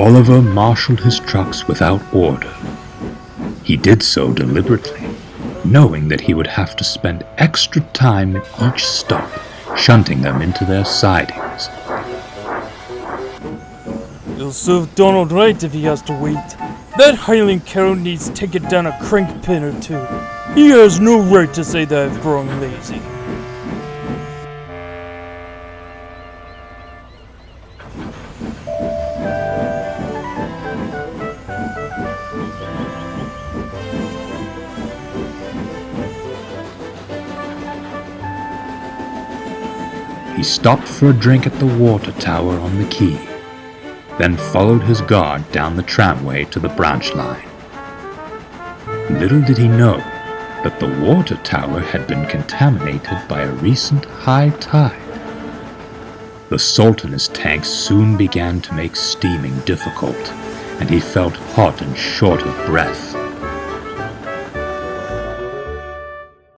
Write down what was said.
Oliver marshaled his trucks without order. He did so deliberately, knowing that he would have to spend extra time at each stop, shunting them into their sidings. It'll serve Donald right if he has to wait. That Highland cow needs to take it down a crank pin or two. He has no right to say that I've grown lazy. He stopped for a drink at the water tower on the quay, then followed his guard down the tramway to the branch line. Little did he know that the water tower had been contaminated by a recent high tide. The salt in his tanks soon began to make steaming difficult, and he felt hot and short of breath.